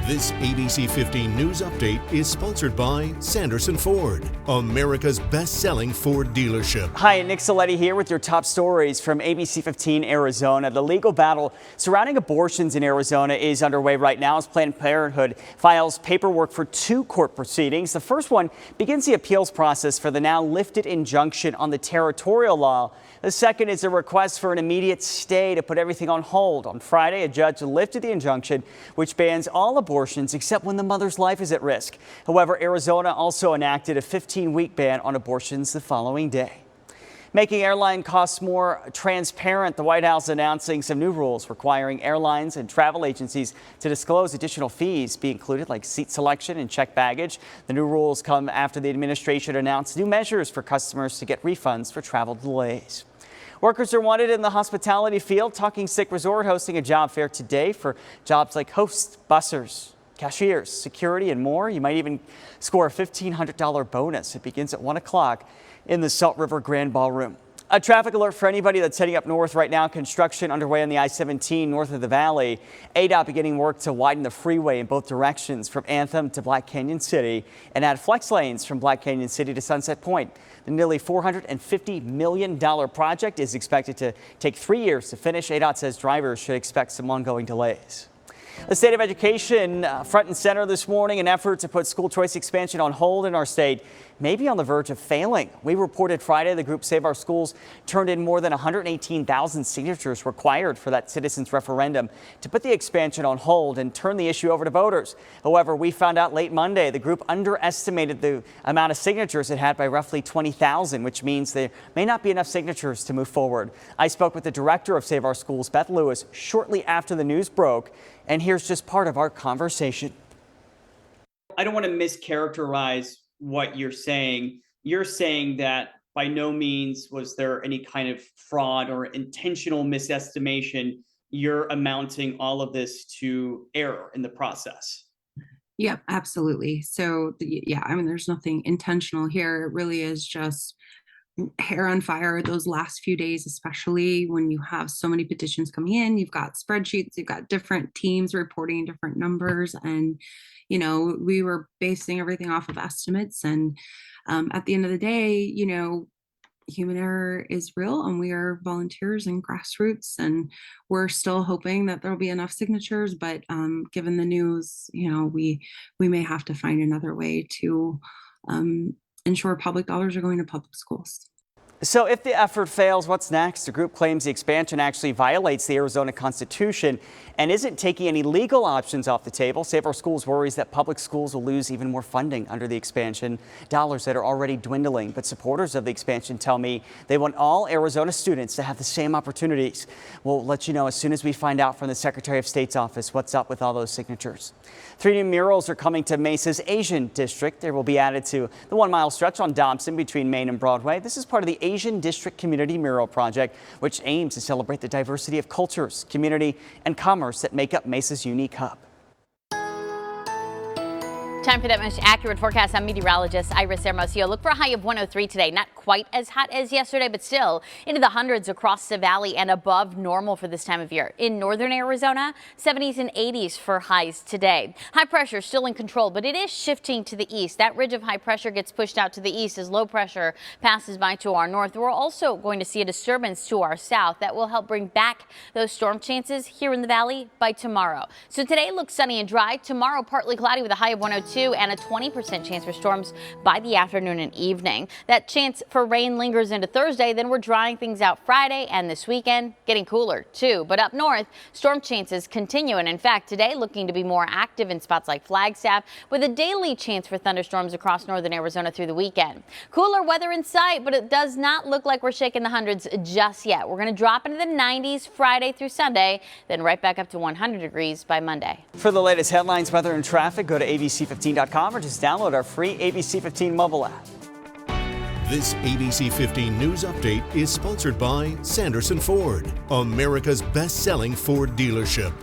This ABC 15 News Update is sponsored by Sanderson Ford, America's best-selling Ford dealership. Hi, Nick Saletti here with your top stories from ABC 15 Arizona. The legal battle surrounding abortions in Arizona is underway right now as Planned Parenthood files paperwork for 2 court proceedings. The first one begins the appeals process for the now lifted injunction on the territorial law. The second is a request for an immediate stay to put everything on hold. On Friday, a judge lifted the injunction, which bans all abortions except when the mother's life is at risk. However, Arizona also enacted a 15-week ban on abortions the following day. Making airline costs more transparent, the White House announcing some new rules requiring airlines and travel agencies to disclose additional fees be included, like seat selection and checked baggage. The new rules come after the administration announced new measures for customers to get refunds for travel delays. Workers are wanted in the hospitality field. Talking Stick Resort hosting a job fair today for jobs like hosts, bussers, cashiers, security, and more. You might even score a $1,500 bonus. It begins at 1 o'clock in the Salt River Grand Ballroom. A traffic alert for anybody that's heading up north right now. Construction underway on the I-17 north of the valley. ADOT beginning work to widen the freeway in both directions from Anthem to Black Canyon City and add flex lanes from Black Canyon City to Sunset Point. The nearly $450 million project is expected to take 3 years to finish. ADOT says drivers should expect some ongoing delays. The state of education front and center this morning, an effort to put school choice expansion on hold in our state may be on the verge of failing. We reported Friday the group Save Our Schools turned in more than 118,000 signatures required for that citizens referendum to put the expansion on hold and turn the issue over to voters. However, we found out late Monday the group underestimated the amount of signatures it had by roughly 20,000, which means there may not be enough signatures to move forward. I spoke with the director of Save Our Schools, Beth Lewis, shortly after the news broke, and here's just part of our conversation. I don't want to mischaracterize what you're saying. You're saying that by no means was there any kind of fraud or intentional misestimation. You're amounting all of this to error in the process. Yep, absolutely. So, yeah, I mean, there's nothing intentional here. It really is just hair on fire those last few days, especially when you have so many petitions coming in. You've got spreadsheets, you've got different teams reporting different numbers, and we were basing everything off of estimates. And at the end of the day, human error is real, and we are volunteers and grassroots, and we're still hoping that there'll be enough signatures. But given the news, we may have to find another way to ensure public dollars are going to public schools. So if the effort fails, what's next? The group claims the expansion actually violates the Arizona Constitution and isn't taking any legal options off the table. Save Our Schools worries that public schools will lose even more funding under the expansion, dollars that are already dwindling. But supporters of the expansion tell me they want all Arizona students to have the same opportunities. We'll let you know as soon as we find out from the Secretary of State's office what's up with all those signatures. 3 new murals are coming to Mesa's Asian district. They will be added to the 1-mile stretch on Dobson between Main and Broadway. This is part of the Asian District Community Mural Project, which aims to celebrate the diversity of cultures, community, and commerce that make up Mesa's unique hub. Time for that most accurate forecast. I'm meteorologist Iris Hermosillo. Look for a high of 103 today. Not quite as hot as yesterday, but still into the hundreds across the valley and above normal for this time of year. In northern Arizona, 70s and 80s for highs today. High pressure still in control, but it is shifting to the east. That ridge of high pressure gets pushed out to the east as low pressure passes by to our north. We're also going to see a disturbance to our south that will help bring back those storm chances here in the valley by tomorrow. So today looks sunny and dry. Tomorrow partly cloudy with a high of 102. And a 20% chance for storms by the afternoon and evening. That chance for rain lingers into Thursday. Then we're drying things out Friday and this weekend, getting cooler too. But up north, storm chances continue. And in fact, today looking to be more active in spots like Flagstaff with a daily chance for thunderstorms across northern Arizona through the weekend. Cooler weather in sight, but it does not look like we're shaking the hundreds just yet. We're going to drop into the 90s Friday through Sunday, then right back up to 100 degrees by Monday. For the latest headlines, weather, and traffic, go to abc15.com or just download our free ABC 15 mobile app. This ABC 15 News Update is sponsored by Sanderson Ford, America's best-selling Ford dealership.